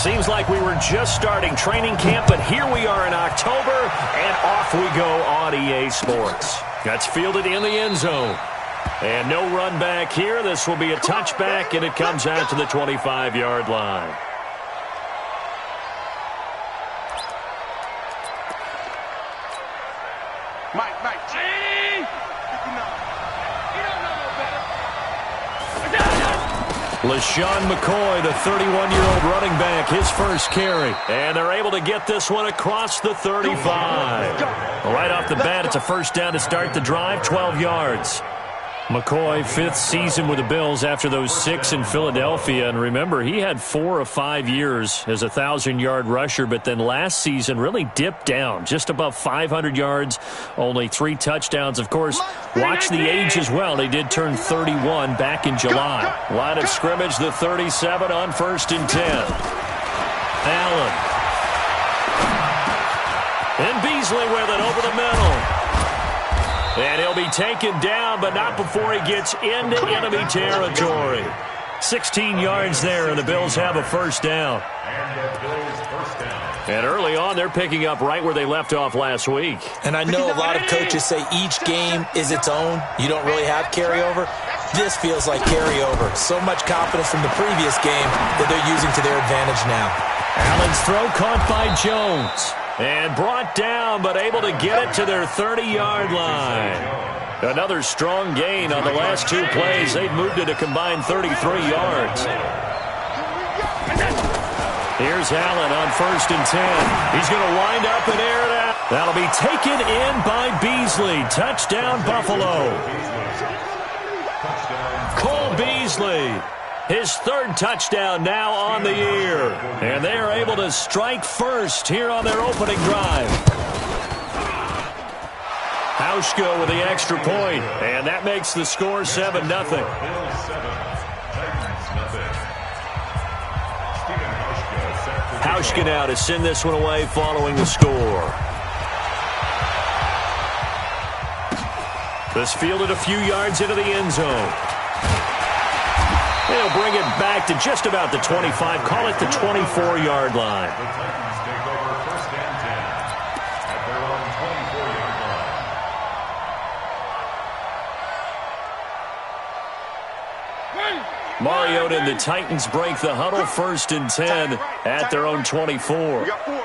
Seems like we were just starting training camp, but here we are in October, and off we go on EA Sports. That's fielded in the end zone. And no run back here. This will be a touchback, and it comes out to the 25-yard line. Mike. LaShawn McCoy, the 31-year-old running back, his first carry. And they're able to get this one across the 35. Right off the bat, it's a first down to start the drive, 12 yards. McCoy, fifth season with the Bills after those 6 in Philadelphia. And remember, he had 4 of 5 years as a 1,000-yard rusher, but then last season really dipped down, just above 500 yards, only 3 touchdowns. Of course, watch the age as well. He did turn 31 back in July. Line of scrimmage, the 37 on 1st and 10. Allen. And Beasley with it over the middle. And he'll be taken down, but not before he gets into enemy territory. 16 yards there, and the Bills have a first down. And early on, they're picking up right where they left off last week. And I know a lot of coaches say each game is its own. You don't really have carryover. This feels like carryover. So much confidence from the previous game that they're using to their advantage now. Allen's throw caught by Jones. And brought down, but able to get it to their 30-yard line. Another strong gain on the last 2 plays. They've moved it a combined 33 yards. Here's Allen on 1st and 10. He's going to wind up and air it out. That'll be taken in by Beasley. Touchdown, Buffalo. Cole Beasley. His 3rd touchdown now on the year. And they are able to strike first here on their opening drive. Hauschka with the extra point. And that makes the score 7-0. Hauschka now to send this one away following the score. This fielded a few yards into the end zone. They'll bring it back to just about the 25. Call it the 24-yard line. Mariota and the Titans break the huddle, 1st and 10 at their own 24. We got 4.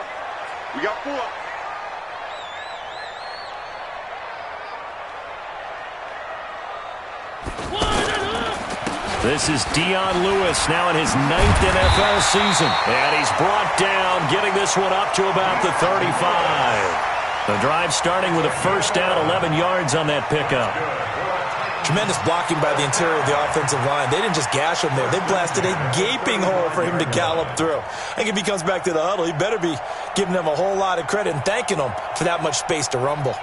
This is Dion Lewis now in his 9th NFL season. And he's brought down, getting this one up to about the 35. The drive starting with a first down, 11 yards on that pickup. Tremendous blocking by the interior of the offensive line. They didn't just gash him there. They blasted a gaping hole for him to gallop through. I think if he comes back to the huddle, he better be giving them a whole lot of credit and thanking them for that much space to rumble.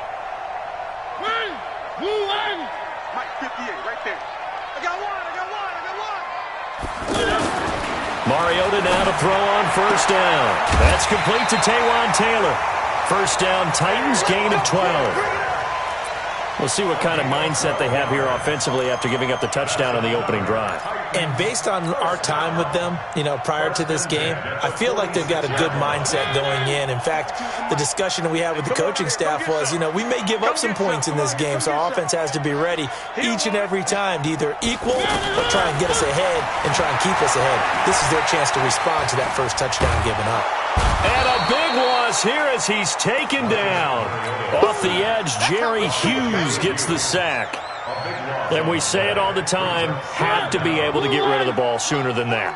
Mike, 58, right there. I got one. Mariota now to throw on first down. That's complete to Taywan Taylor. First down, Titans, gain of 12. We'll see what kind of mindset they have here offensively after giving up the touchdown on the opening drive. And based on our time with them, prior to this game, I feel like they've got a good mindset going in. In fact, the discussion that we had with the coaching staff was, we may give up some points in this game, so our offense has to be ready each and every time to either equal or try and get us ahead and try and keep us ahead. This is their chance to respond to that first touchdown given up. And a big loss here as he's taken down. Off the edge, Jerry Hughes gets the sack. And we say it all the time, have to be able to get rid of the ball sooner than that.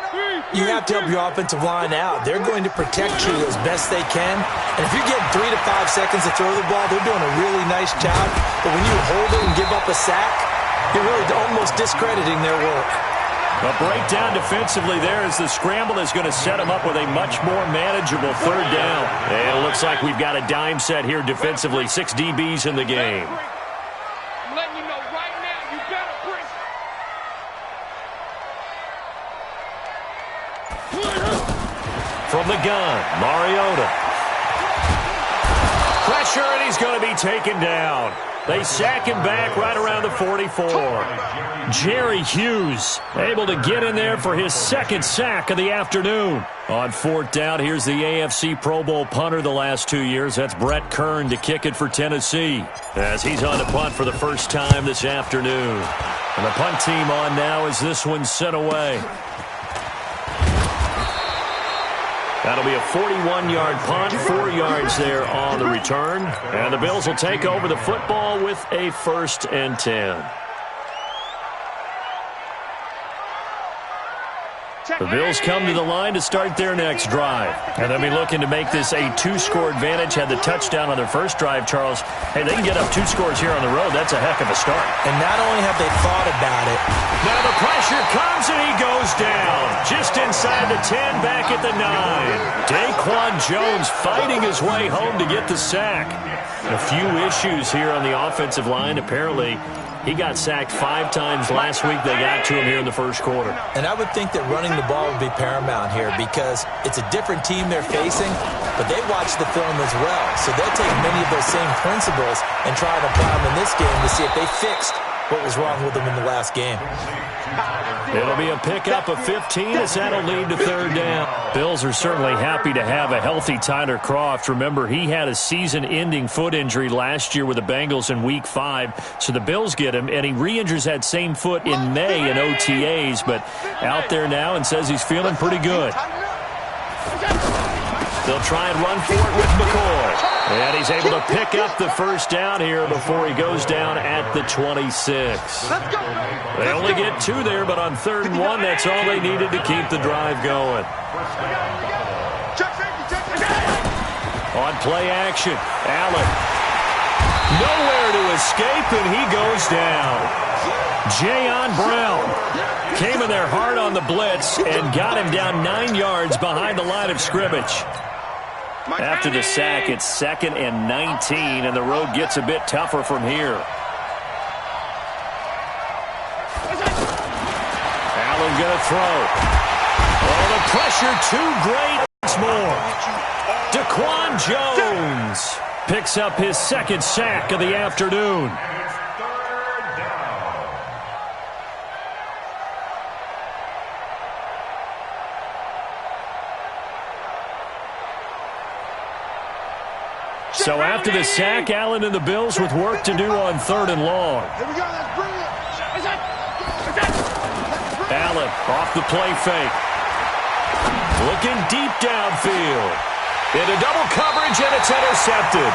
You have to help your offensive line out. They're going to protect you as best they can. And if you're getting 3 to 5 seconds to throw the ball, they're doing a really nice job. But when you hold it and give up a sack, you're really almost discrediting their work. A breakdown defensively there as the scramble is going to set them up with a much more manageable 3rd down. And it looks like we've got a dime set here defensively. 6 DBs in the game. I'm letting you know right now, you better bring. From the gun, Mariota. Pressure, and he's going to be taken down. They sack him back right around the 44. Jerry Hughes able to get in there for his 2nd sack of the afternoon. On fourth down, here's the AFC Pro Bowl punter the last 2 years. That's Brett Kern to kick it for Tennessee, as he's on the punt for the first time this afternoon. And the punt team on now as this one's sent away. That'll be a 41-yard punt, 4 yards there on the return. And the Bills will take over the football with a 1st and 10. The Bills come to the line to start their next drive. And they'll be looking to make this a 2-score advantage. Had the touchdown on their first drive, Charles. Hey, they can get up 2 scores here on the road. That's a heck of a start. And not only have they thought about it. Now the pressure comes and he goes down. Just inside the 10, back at the 9. Daquan Jones fighting his way home to get the sack. A few issues here on the offensive line. Apparently, he got sacked 5 times last week. They got to him here in the first quarter. And I would think that running the ball would be paramount here because it's a different team they're facing, but they watch the film as well. So they'll take many of those same principles and try to apply them in this game to see if they fixed what was wrong with them in the last game. It'll be a pickup of 15 as that'll lead to 3rd down. Bills are certainly happy to have a healthy Tyler Kroft. Remember, he had a season-ending foot injury last year with the Bengals in Week 5. So the Bills get him, and he re-injures that same foot in May in OTAs, but out there now and says he's feeling pretty good. They'll try and run for it with McCoy. And he's able to pick up the 1st down here before he goes down at the 26. They only get 2 there, but on 3rd and 1, that's all they needed to keep the drive going. On play action, Allen. Nowhere to escape, and he goes down. Jayon Brown came in there hard on the blitz and got him down 9 yards behind the line of scrimmage. After the sack, it's 2nd and 19, and the road gets a bit tougher from here. Allen going to throw. Oh, the pressure too great. Once more. Daquan Jones picks up his 2nd sack of the afternoon. So after the sack, Allen and the Bills with work to do on 3rd and long. Here we go, that's brilliant. Allen off the play fake. Looking deep downfield. Into double coverage, and it's intercepted.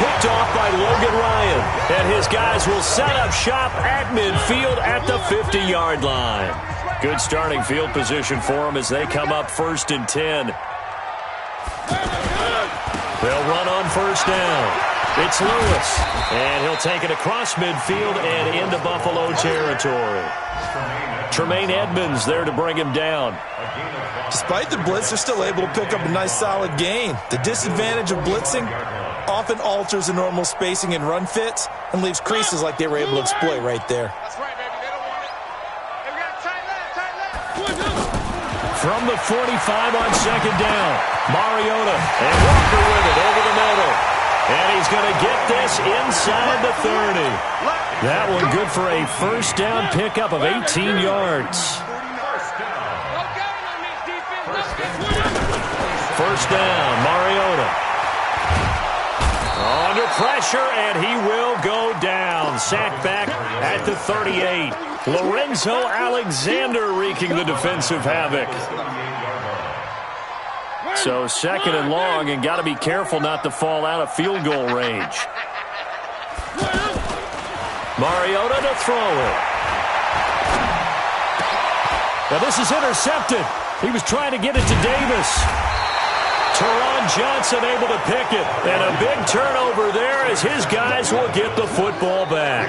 Picked off by Logan Ryan. And his guys will set up shop at midfield at the 50-yard line. Good starting field position for them as they come up 1st and 10. They'll run on 1st down. It's Lewis, and he'll take it across midfield and into Buffalo territory. Tremaine Edmonds there to bring him down. Despite the blitz, they're still able to pick up a nice solid gain. The disadvantage of blitzing often alters the normal spacing and run fits and leaves creases like they were able to exploit right there. That's right, baby. They don't want it. Hey, we got tight left. From the 45 on 2nd down, Mariota and Walker with it over the middle. And he's going to get this inside the 30. That one good for a 1st down pickup of 18 yards. 1st down, Mariota. Under pressure, and he will go down. Sacked back at the 38. Lorenzo Alexander wreaking the defensive havoc. So 2nd and long, and got to be careful not to fall out of field goal range. Mariota to throw it. Now this is intercepted. He was trying to get it to Davis. Teron Johnson able to pick it. And a big turnover there as his guys will get the football back.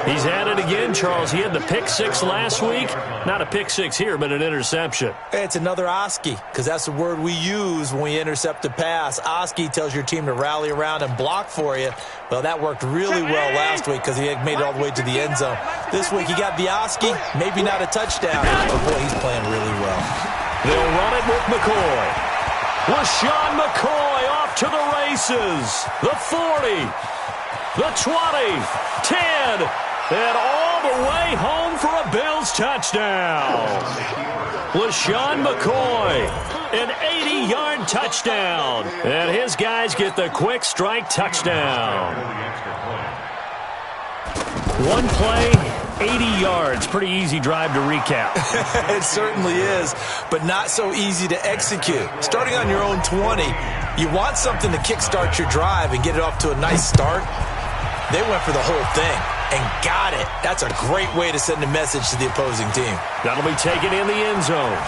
He's at it again, Charles. He had the pick 6 last week. Not a pick 6 here, but an interception. It's another Oski, because that's the word we use when we intercept a pass. Oski tells your team to rally around and block for you. Well, that worked really well last week because he had made it all the way to the end zone. This week he got the Oski, maybe not a touchdown, but boy, he's playing really well. They'll run it with McCoy. LaShawn McCoy off to the races. The 40, the 20, 10, and all the way home for a Bills touchdown. LaShawn McCoy An 80-yard touchdown. And his guys get the quick strike touchdown. One play, 80 yards. Pretty easy drive to recap. It certainly is, but not so easy to execute. Starting on your own 20, you want something to kickstart your drive and get it off to a nice start. They went for the whole thing and got it. That's a great way to send a message to the opposing team. That'll be taken in the end zone.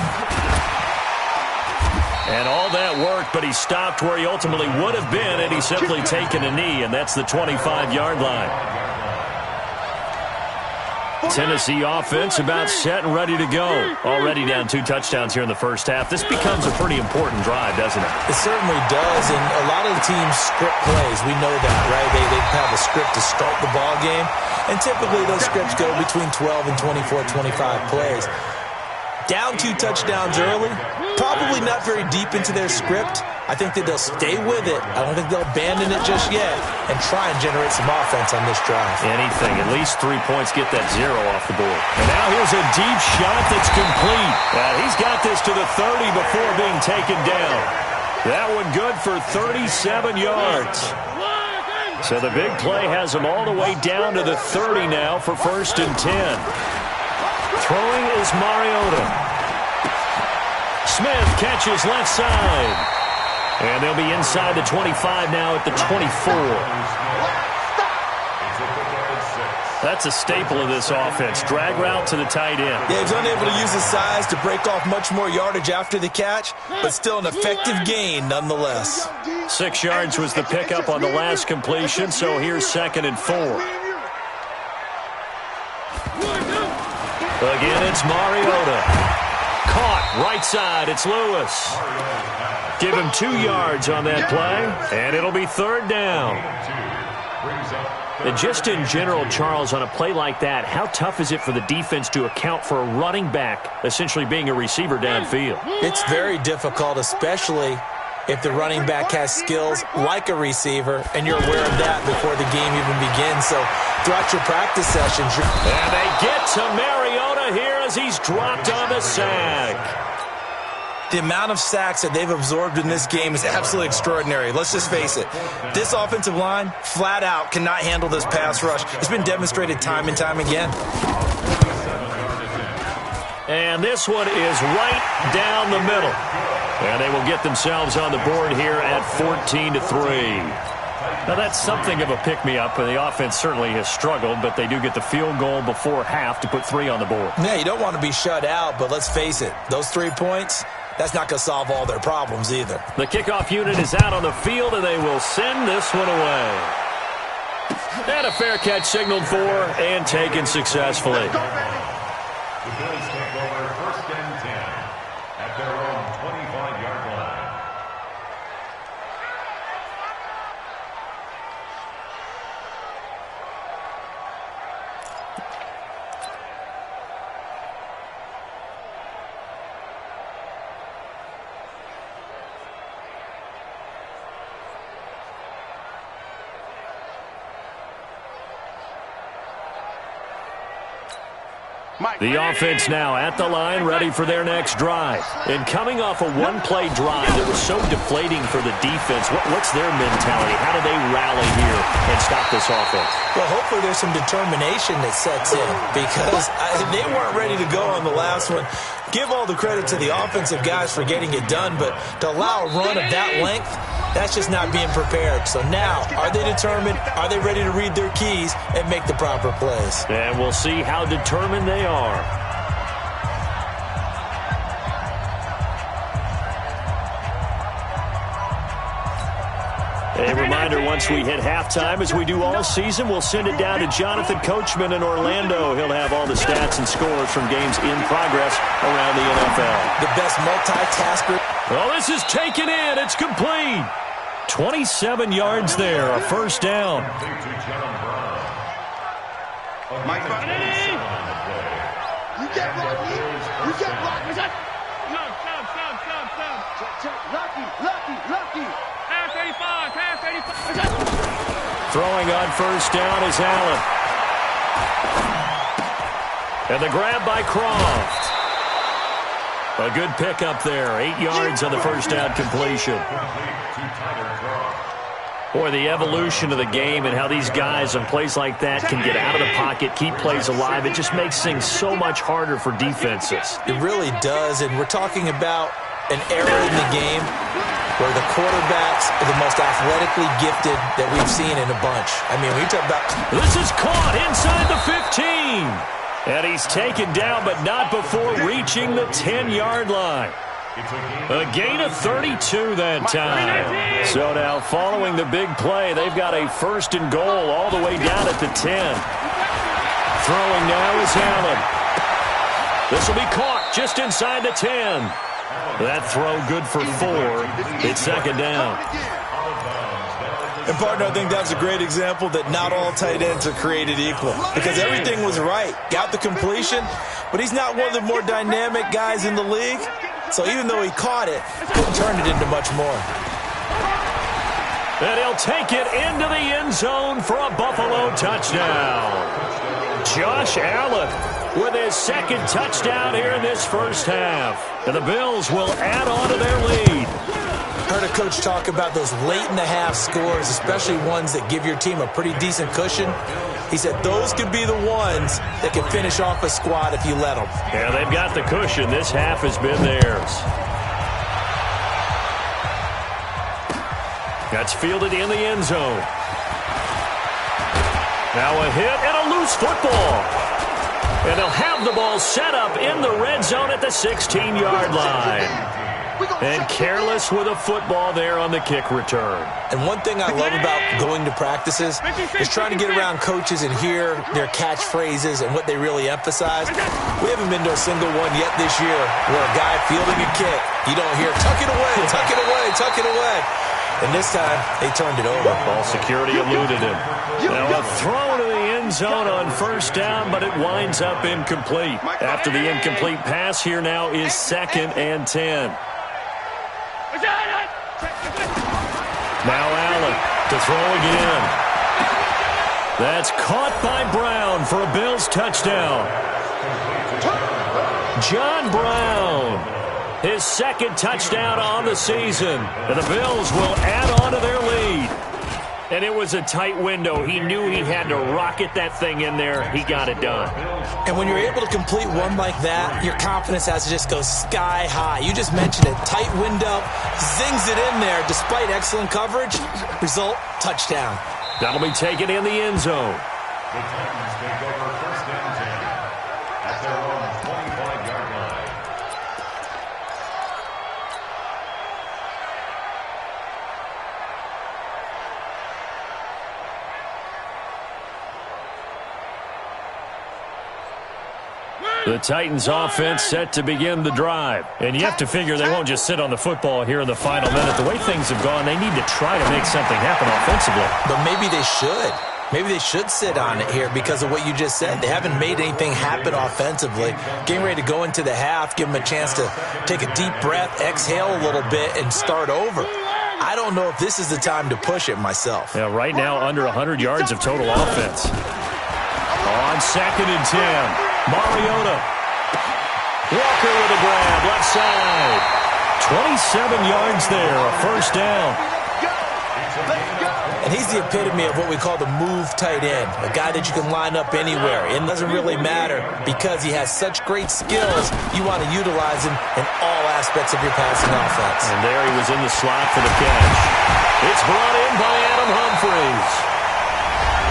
And all that worked, but he stopped where he ultimately would have been had he simply taken a knee, and that's the 25-yard line. Tennessee offense about set and ready to go. Already down 2 touchdowns here in the first half. This becomes a pretty important drive, doesn't it? It certainly does, and a lot of the teams script plays. We know that, right? They have a script to start the ball game, and typically those scripts go between 12 and 24, 25 plays. Down 2 touchdowns early, probably not very deep into their script. I think that they'll stay with it. I don't think they'll abandon it just yet and try and generate some offense on this drive. Anything. At least 3 points, get that 0 off the board. And now here's a deep shot that's complete. He's got this to the 30 before being taken down. That one good for 37 yards. So the big play has him all the way down to the 30 now for 1st and 10. Throwing is Mariota. Smith catches left side. And they'll be inside the 25 now at the 24. That's a staple of this offense. Drag route to the tight end. Yeah, he's unable to use his size to break off much more yardage after the catch, but still an effective gain nonetheless. 6 yards was the pickup on the last completion, so here's 2nd and 4. Again, it's Mariota. Caught right side. It's Lewis. Give him 2 yards on that play, and it'll be 3rd down. And just in general, Charles, on a play like that, how tough is it for the defense to account for a running back essentially being a receiver downfield? It's very difficult, especially if the running back has skills like a receiver, and you're aware of that before the game even begins. So throughout your practice sessions, and they get to Mariota here as he's dropped on the sack. The amount of sacks that they've absorbed in this game is absolutely extraordinary. Let's just face it. This offensive line, flat out, cannot handle this pass rush. It's been demonstrated time and time again. And this one is right down the middle. And they will get themselves on the board here at 14-3. Now, that's something of a pick-me-up, and the offense certainly has struggled, but they do get the field goal before half to put 3 on the board. Yeah, you don't want to be shut out, but let's face it. Those 3 points, that's not going to solve all their problems either. The kickoff unit is out on the field, and they will send this one away. And a fair catch signaled for and taken successfully. The Bills take over 1st and 10 at their own 25-yard line. The offense now at the line, ready for their next drive. And coming off a one-play drive that was so deflating for the defense, what's their mentality? How do they rally here and stop this offense? Well, hopefully there's some determination that sets in because they weren't ready to go on the last one. Give all the credit to the offensive guys for getting it done, but to allow a run of that length, that's just not being prepared. So now, are they determined? Are they ready to read their keys and make the proper plays? And we'll see how determined they are. A reminder, once we hit halftime, as we do all season, we'll send it down to Jonathan Coachman in Orlando. He'll have all the stats and scores from games in progress around the NFL. The best multitasker. Well, this is taken in. It's complete. 27 yards there, a first down. Mike, you get lucky. You get lucky. Lucky. Pass 85. Throwing on first down is Allen. And the grab by Croft. A good pickup there. 8 yards on the first down completion. Boy, the evolution of the game and how these guys on plays like that can get out of the pocket, keep plays alive, it just makes things so much harder for defenses. It really does, and we're talking about an era in the game where the quarterbacks are the most athletically gifted that we've seen in a bunch. I mean, we talk about... This is caught inside the 15. And he's taken down, but not before reaching the 10-yard line. A gain of 32 that time. So now following the big play, they've got a first and goal all the way down at the 10. Throwing now is Allen. This will be caught just inside the 10. That throw good for 4. It's second down. And, partner, I think that's a great example that not all tight ends are created equal because everything was right. Got the completion, but he's not one of the more dynamic guys in the league. So even though he caught it, couldn't turn it into much more. And he'll take it into the end zone for a Buffalo touchdown. Josh Allen with his second touchdown here in this first half. And the Bills will add on to their lead. Heard a coach talk about those late-in-the-half scores, especially ones that give your team a pretty decent cushion. He said those could be the ones that can finish off a squad if you let them. Yeah, they've got the cushion. This half has been theirs. That's fielded in the end zone. Now a hit and a loose football. And they'll have the ball set up in the red zone at the 16-yard line. And careless with a football there on the kick return. And one thing I love about going to practices is trying to get around coaches and hear their catchphrases and what they really emphasize. We haven't been to a single one yet this year where a guy fielding a kick, you don't hear, tuck it away, tuck it away, tuck it away. And this time, they turned it over. Ball security eluded him. Now a throw to the end zone on first down, but it winds up incomplete. After the incomplete pass, here now is 2nd and 10. Now Allen to throw again. That's caught by Brown for a Bills touchdown. John Brown, his second touchdown on the season. And the Bills will add on to their lead. And it was a tight window. He knew he had to rocket that thing in there. He got it done. And when you're able to complete one like that, your confidence has to just go sky high. You just mentioned it. Tight window, zings it in there despite excellent coverage. Result, touchdown. That'll be taken in the end zone. The Titans take over first and 10 at their own 25-yard line. The Titans offense set to begin the drive. And you have to figure they won't just sit on the football here in the final minute. The way things have gone, they need to try to make something happen offensively. But maybe they should. Maybe they should sit on it here because of what you just said. They haven't made anything happen offensively. Getting ready to go into the half, give them a chance to take a deep breath, exhale a little bit, and start over. I don't know if this is the time to push it myself. Yeah, right now under 100 yards of total offense. On 2nd and 10. Mariota. Walker with a grab, left side. 27 yards there, a first down. And he's the epitome of what we call the move tight end, a guy that you can line up anywhere. It doesn't really matter because he has such great skills. You want to utilize him in all aspects of your passing offense. And there he was in the slot for the catch. It's brought in by Adam Humphries.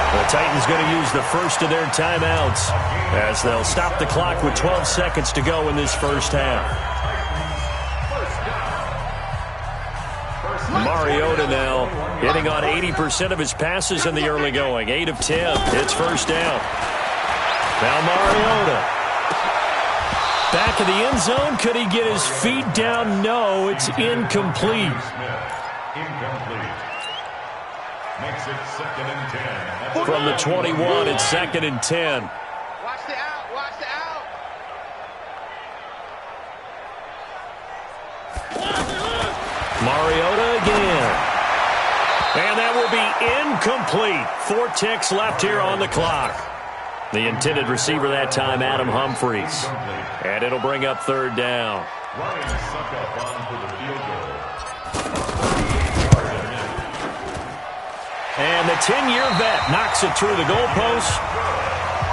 The Titans going to use the first of their timeouts as they'll stop the clock with 12 seconds to go in this first half. Mariota now hitting on 80% of his passes in the early going. 8 of 10. It's first down. Now Mariota. Back of the end zone. Could he get his feet down? No, it's incomplete. Incomplete. Makes it 2nd and 10. From the 21, it's 2nd and 10. Watch the out. Watch the out. Mariota again. And that will be incomplete. 4 ticks left here on the clock. The intended receiver that time, Adam Humphries. And it'll bring up 3rd down. Ryan sucked up on for the field goal. And the 10-year vet knocks it through the goalpost.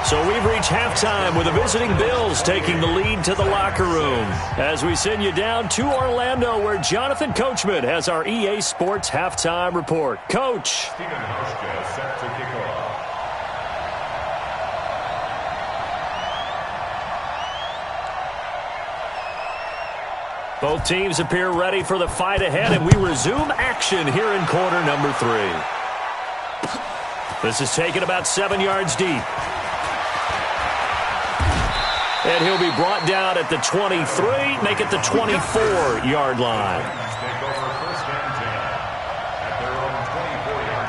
So we've reached halftime with the visiting Bills taking the lead to the locker room. As we send you down to Orlando, where Jonathan Coachman has our EA Sports halftime report. Coach. Steven Hauschka set to kick off. Both teams appear ready for the fight ahead, and we resume action here in quarter number 3. This is taken about 7 yards deep. And he'll be brought down at the 23, make it the 24-yard line. Take over first and 10 at their own 24-yard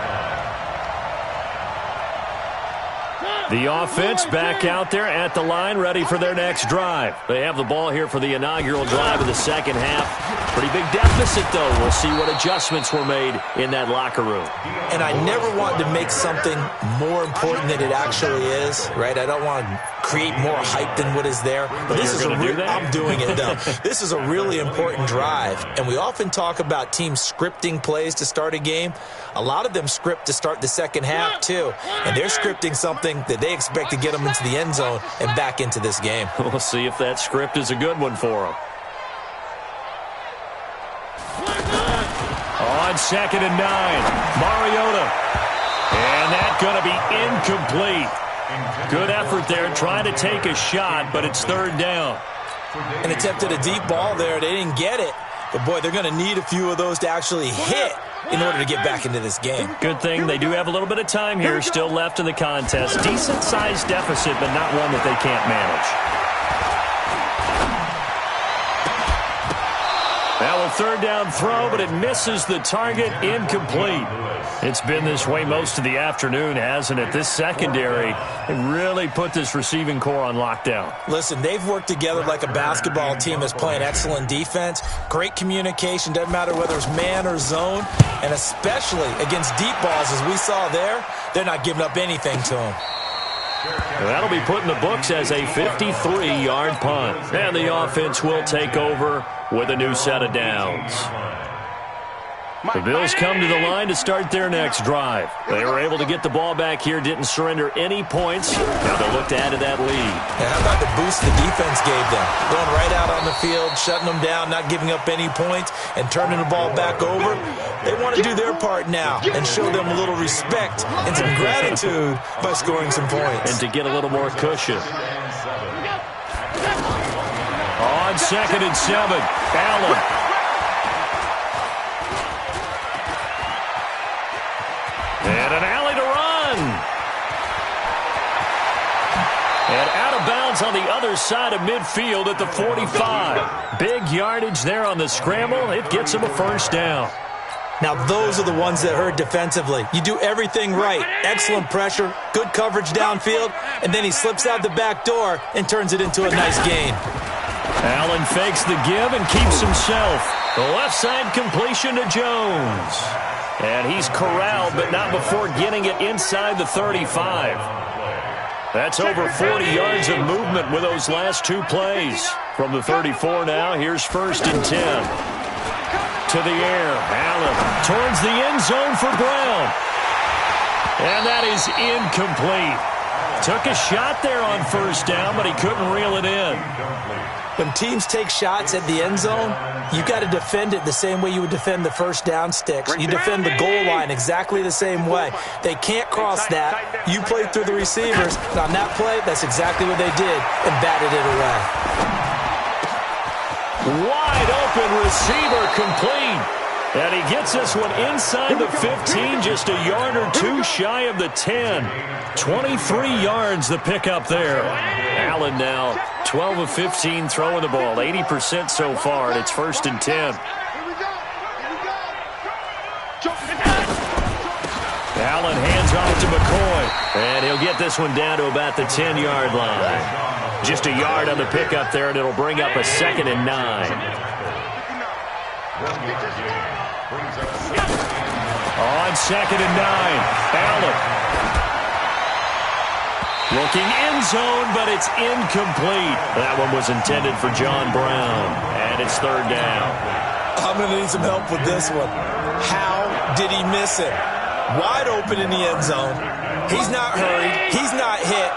line. The offense back out there at the line, ready for their next drive. They have the ball here for the inaugural drive of the second half. Pretty big deficit, though. We'll see what adjustments were made in that locker room. And I never want to make something more important than it actually is, right? I don't want to create more hype than what is there. But this is I'm doing it, though. This is a really important drive. And we often talk about teams scripting plays to start a game. A lot of them script to start the second half, too. And they're scripting something that they expect to get them into the end zone and back into this game. We'll see if that script is a good one for them. On 2nd and 9, Mariota. And that's going to be incomplete. Good effort there, trying to take a shot, but it's third down. And attempted a deep ball there. They didn't get it. But, boy, they're going to need a few of those to actually hit in order to get back into this game. Good thing they do have a little bit of time here still left in the contest. Decent-sized deficit, but not one that they can't manage. Now a third down throw, but it misses the target, incomplete. It's been this way most of the afternoon, hasn't it? This secondary, they really put this receiving core on lockdown. Listen, they've worked together like a basketball team that's playing excellent defense. Great communication, doesn't matter whether it's man or zone. And especially against deep balls, as we saw there, they're not giving up anything to them. That'll be put in the books as a 53-yard punt. And the offense will take over with a new set of downs. The Bills come to the line to start their next drive. They were able to get the ball back here, didn't surrender any points. Now they'll look to add to that lead. And how about the boost the defense gave them? Going right out on the field, shutting them down, not giving up any points, and turning the ball back over. They want to do their part now and show them a little respect and some gratitude by scoring some points. And to get a little more cushion. On 2nd and 7, Allen. And an alley to run. And out of bounds on the other side of midfield at the 45. Big yardage there on the scramble. It gets him a first down. Now, those are the ones that hurt defensively. You do everything right. Excellent pressure, good coverage downfield, and then he slips out the back door and turns it into a nice gain. Allen fakes the give and keeps himself. The left side completion to Jones. And he's corralled, but not before getting it inside the 35. That's over 40 yards of movement with those last two plays. From the 34 now, here's 1st and 10. To the air, Allen towards the end zone for Brown. And that is incomplete. Took a shot there on 1st down, but he couldn't reel it in. When teams take shots at the end zone, you got to defend it the same way you would defend the 1st down sticks. You defend the goal line exactly the same way. They can't cross that. You play through the receivers. And on that play, that's exactly what they did and batted it away. Wide open receiver complete. And he gets this one inside the 15, just a yard or two shy of the 10. 23 yards the pickup there. Allen now 12 of 15 throwing the ball, 80% so far, and it's 1st and 10. Allen hands off to McCoy, and he'll get this one down to about the 10-yard line. Just a yard on the pickup there, and it'll bring up a 2nd and 9. On 2nd and 9, Allen. Looking end zone, but it's incomplete. That one was intended for John Brown, and it's third down. I'm going to need some help with this one. How did he miss it? Wide open in the end zone. He's not hurried. He's not hit.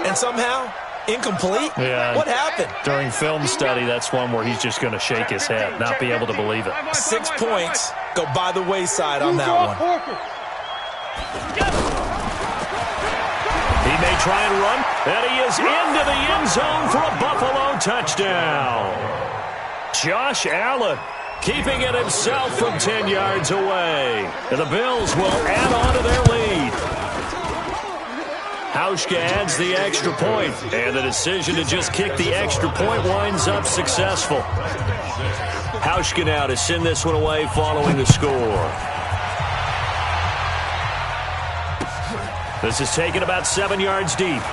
And somehow, incomplete? Yeah. What happened? During film study, that's one where he's just going to shake his head, not be able to believe it. 6 points go by the wayside on that one. He may try and run, and he is into the end zone for a Buffalo touchdown. Josh Allen keeping it himself from 10 yards away. And the Bills will add on to their lead. Hauschka adds the extra point, and the decision to just kick the extra point winds up successful. Hauschka now to send this one away following the score. This is taken about 7 yards deep.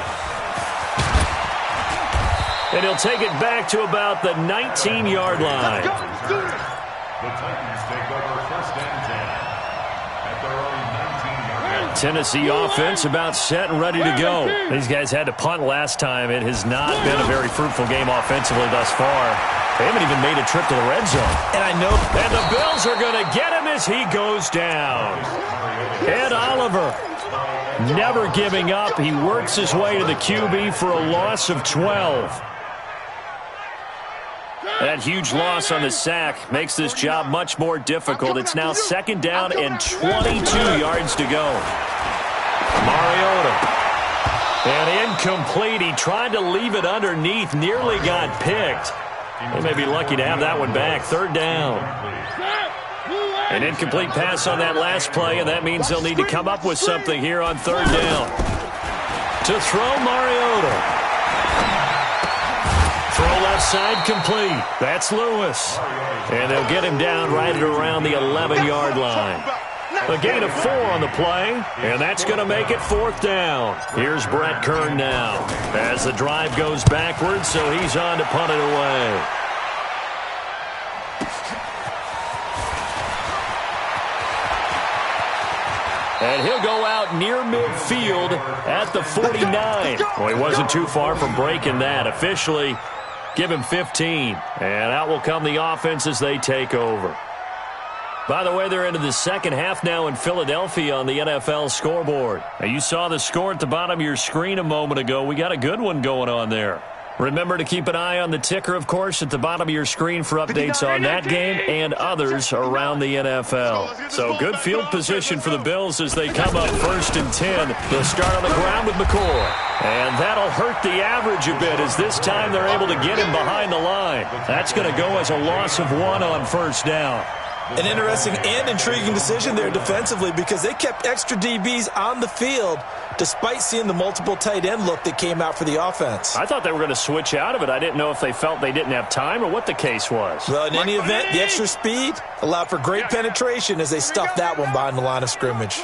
And he'll take it back to about the 19-yard line. The Titans take over first and 10 at their own 19-yard line. Tennessee offense about set and ready to go. These guys had to punt last time. It has not been a very fruitful game offensively thus far. They haven't even made a trip to the red zone. And I know. And the Bills are going to get him as he goes down. Ed Oliver never giving up. He works his way to the QB for a loss of 12. That huge loss on the sack makes this job much more difficult. It's now second down and 22 yards to go. Mariota. And incomplete. He tried to leave it underneath. Nearly got picked. They may be lucky to have that one back. Third down. An incomplete pass on that last play, and that means they'll need to come up with something here on third down. To throw Mariota. Throw left side complete. That's Lewis. And they'll get him down right at around the 11-yard line. A gain of 4 on the play, and that's going to make it fourth down. Here's Brett Kern now as the drive goes backwards, so he's on to punt it away. And he'll go out near midfield at the 49. Well, he wasn't too far from breaking that. Officially, give him 15. And out will come the offense as they take over. By the way, they're into the second half now in Philadelphia on the NFL scoreboard. Now, you saw the score at the bottom of your screen a moment ago. We got a good one going on there. Remember to keep an eye on the ticker, of course, at the bottom of your screen for updates on that game and others around the NFL. So good field position for the Bills as they come up first and 10. They'll start on the ground with McCoy. And that'll hurt the average a bit as this time they're able to get him behind the line. That's going to go as a loss of 1 on first down. An interesting and intriguing decision there defensively because they kept extra DBs on the field despite seeing the multiple tight end look that came out for the offense. I thought they were going to switch out of it. I didn't know if they felt they didn't have time or what the case was. Well, in any event, the extra speed allowed for great penetration as they stuffed that one behind the line of scrimmage.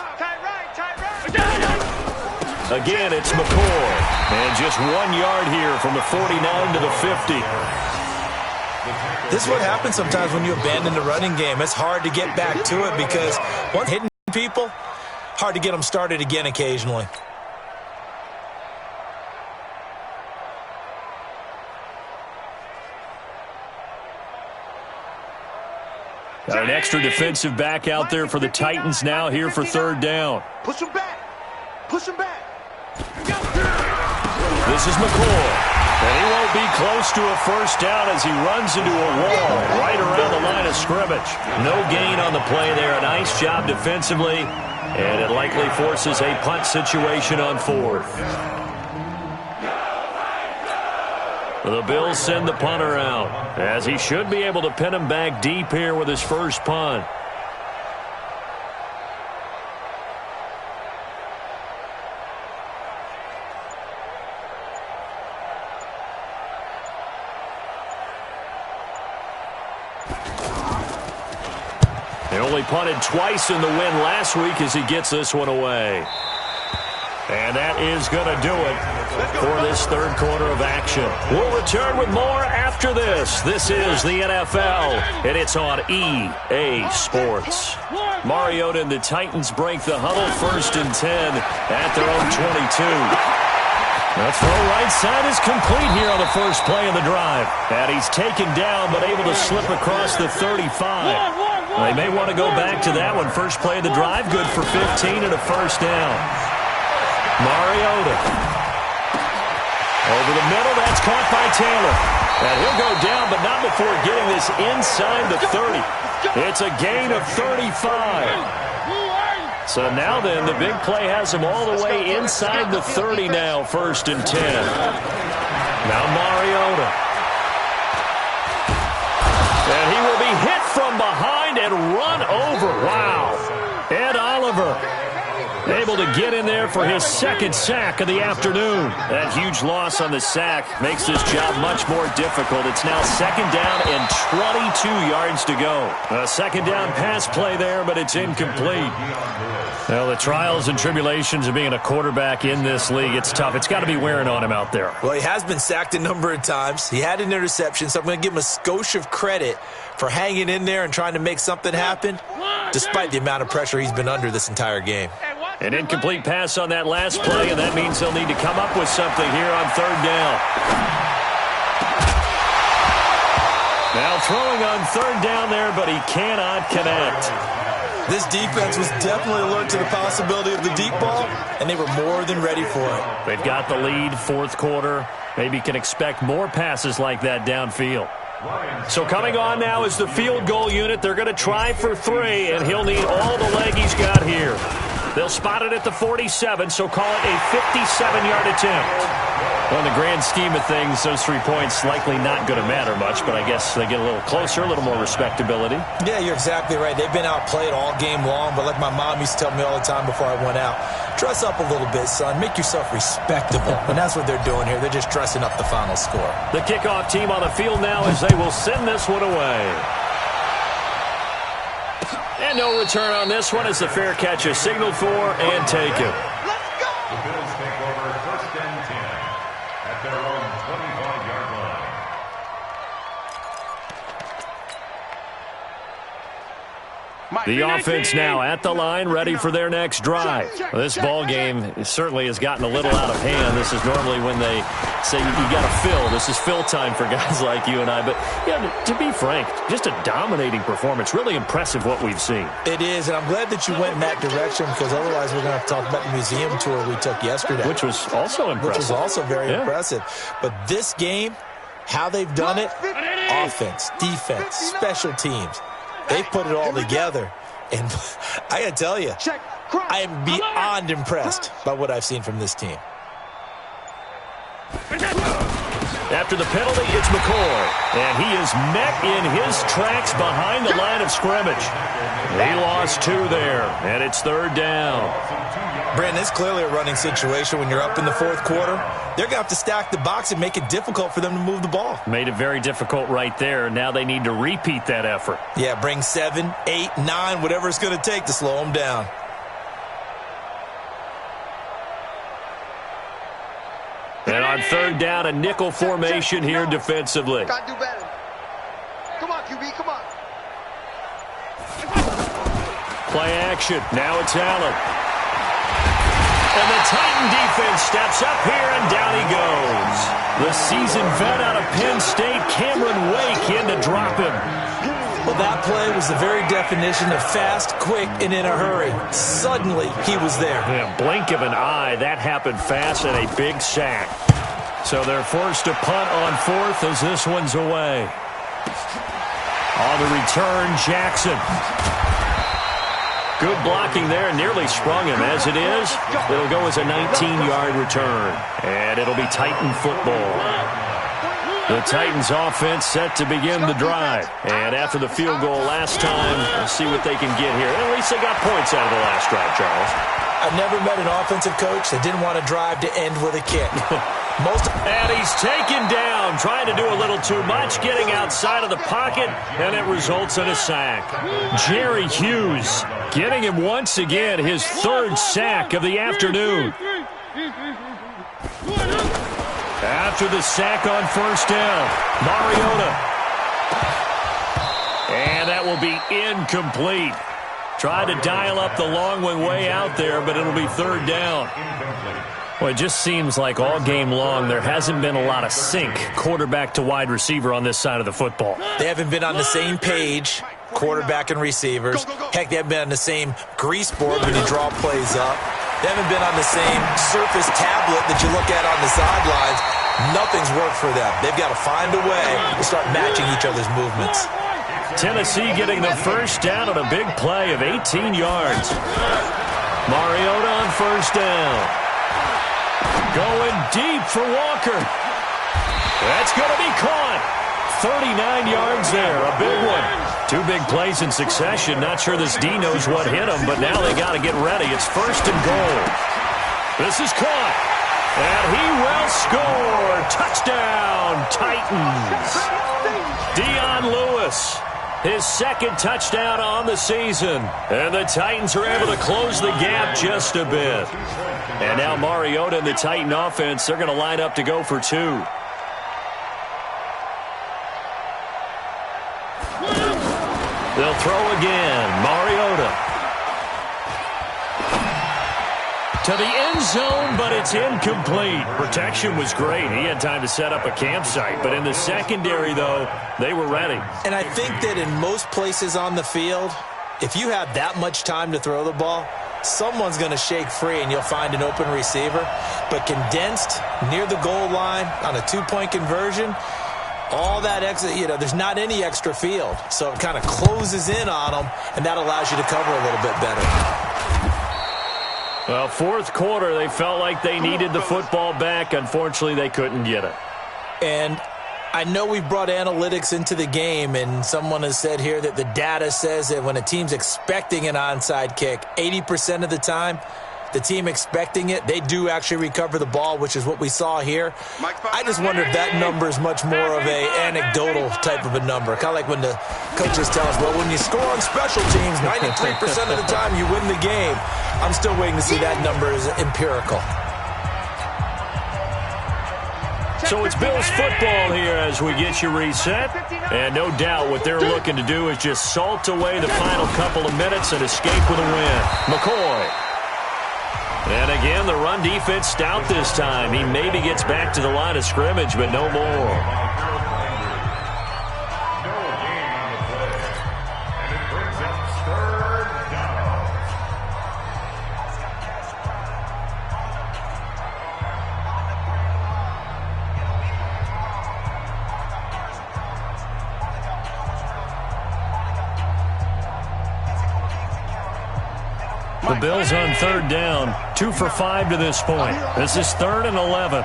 Again, it's McCoy. And just 1 yard here from the 49 to the 50. This is what happens sometimes when you abandon the running game. It's hard to get back to it because once hitting people, hard to get them started again occasionally. Got an extra defensive back out there for the Titans now here for third down. Push him back. Push him back. This is McCoy. And he won't be close to a first down as he runs into a wall right around the line of scrimmage. No gain on the play there. A nice job defensively. And it likely forces a punt situation on fourth. The Bills send the punter out as he should be able to pin him back deep here with his first punt. They only punted twice in the win last week as he gets this one away. And that is going to do it for this third quarter of action. We'll return with more after this. This is the NFL, and it's on EA Sports. Mariota and the Titans break the huddle first and 10 at their own 22. The throw right side is complete here on the first play of the drive. And he's taken down but able to slip across the 35. They may want to go back to that one. First play of the drive, good for 15 and a first down. Mariota. Over the middle, that's caught by Taylor. And he'll go down, but not before getting this inside the 30. It's a gain of 35. So now then, the big play has him all the way inside the 30 now, 1st and 10. Now Mariota. And he will be hit from behind and run over. Wow. Ed Oliver able to get in there for his 2nd sack of the afternoon. That huge loss on the sack makes this job much more difficult. It's now 2nd down and 22 yards to go. A 2nd down pass play there, but it's incomplete. Well, the trials and tribulations of being a quarterback in this league, it's tough. It's got to be wearing on him out there. Well, he has been sacked a number of times. He had an interception, so I'm going to give him a skosh of credit for hanging in there and trying to make something happen, despite the amount of pressure he's been under this entire game. An incomplete pass on that last play, and that means they'll need to come up with something here on 3rd down. Now throwing on 3rd down there, but he cannot connect. This defense was definitely alert to the possibility of the deep ball, and they were more than ready for it. They've got the lead, 4th quarter. Maybe can expect more passes like that downfield. So coming on now is the field goal unit. They're going to try for 3, and he'll need all the leg he's got here. They'll spot it at the 47, so call it a 57-yard attempt. Well, in the grand scheme of things, those 3 points likely not going to matter much, but I guess they get a little closer, a little more respectability. Yeah, you're exactly right. They've been outplayed all game long, but like my mom used to tell me all the time before I went out, dress up a little bit, son. Make yourself respectable. And that's what they're doing here. They're just dressing up the final score. The kickoff team on the field now as they will send this one away. And no return on this one as the fair catch is signaled for and taken. The Bills take over 1st and 10 at their own 25-yard line. The offense now at the line, ready for their next drive. This ball game certainly has gotten a little out of hand. This is normally when they say you got to fill. This is fill time for guys like you and I. But yeah, to be frank, just a dominating performance. Really impressive what we've seen. It is, and I'm glad that you went in that direction because otherwise we're going to have to talk about the museum tour we took yesterday. Which was also impressive. Which was also very impressive. But this game, how they've done it, offense, defense, special teams, they've put it all together. And I got to tell you, I am beyond impressed by what I've seen from this team. After the penalty, it's McCoy. And he is met in his tracks behind the line of scrimmage. He lost 2 there, and it's 3rd down. Brandon, it's clearly a running situation when you're up in the 4th quarter. They're going to have to stack the box and make it difficult for them to move the ball. Made it very difficult right there. Now they need to repeat that effort. Yeah, bring 7, 8, 9, whatever it's going to take to slow them down. And on 3rd down, a nickel formation here defensively. Got to do better. Come on, QB, come on. Play action. Now it's Allen. And the Titan defense steps up here, and down he goes. The seasoned vet out of Penn State, Cameron Wake, in to drop him. Well, that play was the very definition of fast, quick, and in a hurry. Suddenly, he was there. Yeah, blink of an eye. That happened fast and a big sack. So they're forced to punt on 4th as this one's away. On the return, Jackson. Good blocking there, nearly sprung him. As it is, it'll go as a 19-yard return. And it'll be Titan football. The Titans offense set to begin the drive. And after the field goal last time, we'll see what they can get here. At least they got points out of the last drive, Charles. I've never met an offensive coach that didn't want to drive to end with a kick. And he's taken down, trying to do a little too much, getting outside of the pocket, and it results in a sack. Jerry Hughes getting him once again his 3rd sack of the afternoon. After the sack on 1st down, Mariota. And that will be incomplete. Tried to dial up the long one way out there, but it'll be 3rd down. Well, it just seems like all game long there hasn't been a lot of sync quarterback to wide receiver on this side of the football. They haven't been on the same page, quarterback and receivers. Heck, they haven't been on the same grease board when you draw plays up. They haven't been on the same surface tablet that you look at on the sidelines. Nothing's worked for them. They've got to find a way to start matching each other's movements. Tennessee getting the first down on a big play of 18 yards. Mariota on first down. Going deep for Walker. That's going to be caught. 39 yards there, a big one. Two big plays in succession. Not sure this D knows what hit him, but now they got to get ready. It's first and goal. This is caught. And he will score. Touchdown, Titans. Dion Lewis, his second touchdown on the season. And the Titans are able to close the gap just a bit. And now Mariota and the Titan offense, they're going to line up to go for two. They'll throw again. Mariota to the end zone, but it's incomplete. Protection was great. He had time to set up a campsite. But in the secondary, though, they were ready. And I think that in most places on the field, if you have that much time to throw the ball, someone's going to shake free and you'll find an open receiver. But condensed near the goal line on a two-point conversion, all that extra, there's not any extra field. So it kind of closes in on them, and that allows you to cover a little bit better. Well, fourth quarter, they felt like they needed the football back. Unfortunately, they couldn't get it. And I know we brought analytics into the game, and someone has said here that the data says that when a team's expecting an onside kick, 80% of the time, the team expecting it, they do actually recover the ball, which is what we saw here. I just wonder if that number is much more of a anecdotal type of a number. Kind of like when the coaches tell us, well, when you score on special teams, 93% of the time you win the game. I'm still waiting to see that number is empirical. So it's Bills football here as we get you reset. And no doubt what they're looking to do is just salt away the final couple of minutes and escape with a win. McCoy. And again, the run defense stout this time. He maybe gets back to the line of scrimmage, but no more. The Bills on third down, 2 for 5 to this point. This is 3rd and 11.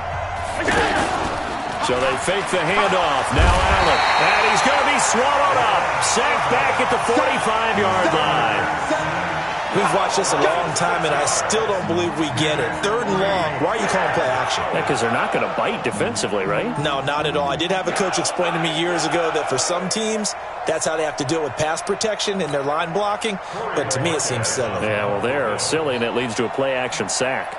So they fake the handoff. Now Allen. And he's going to be swallowed up. Sacked back at the 45-yard line. We've watched this a long time, and I still don't believe we get it. 3rd and long. Why are you calling play action? Yeah, because they're not going to bite defensively, right? No, not at all. I did have a coach explain to me years ago that for some teams, that's how they have to deal with pass protection and their line blocking. But to me, it seems silly. Yeah, well, they're silly, and it leads to a play-action sack.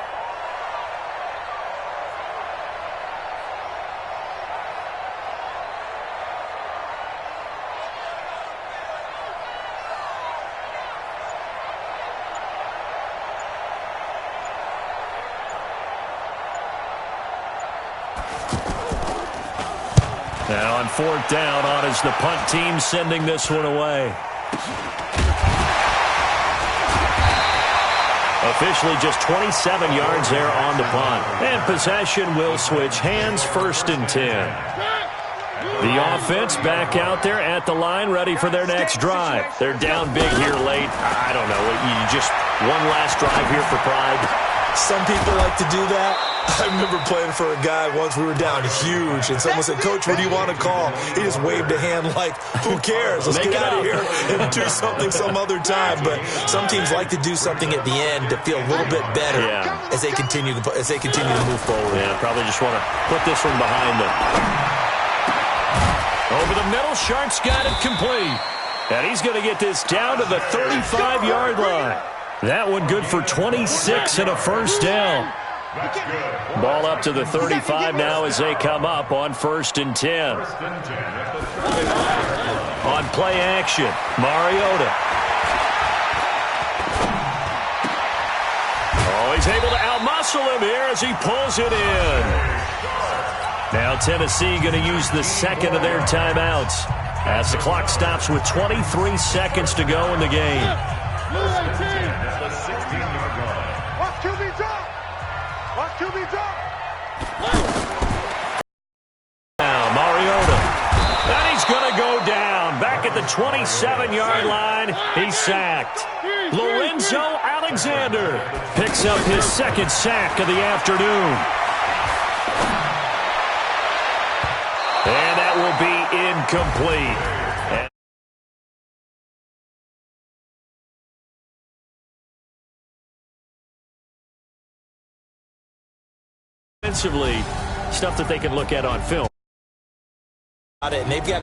Now on 4th down, on is the punt team sending this one away. Officially just 27 yards there on the punt. And possession will switch hands, 1st and 10. The offense back out there at the line, ready for their next drive. They're down big here late. I don't know. You just one last drive here for pride. Some people like to do that. I remember playing for a guy once. We were down huge, and someone said, Coach, what do you want to call? He just waved a hand like, who cares? Let's get out of here and do something some other time. But some teams like to do something at the end to feel a little bit better as they continue to move forward. Yeah, probably just want to put this one behind them. Over the middle, Sharp's got it complete. And he's going to get this down to the 35-yard line. That one good for 26 and a first down. Ball up to the 35 now as they come up on 1st and 10. On play action, Mariota. Oh, he's able to outmuscle him here as he pulls it in. Now Tennessee going to use the second of their timeouts as the clock stops with 23 seconds to go in the game. The 16-yard line. Watch QB drop. Watch QB drop. Now, Mariota. And he's going to go down. Back at the 27-yard line, he's sacked. Lorenzo Alexander picks up his second sack of the afternoon. And that will be incomplete. Offensively, stuff that they can look at on film. And they've got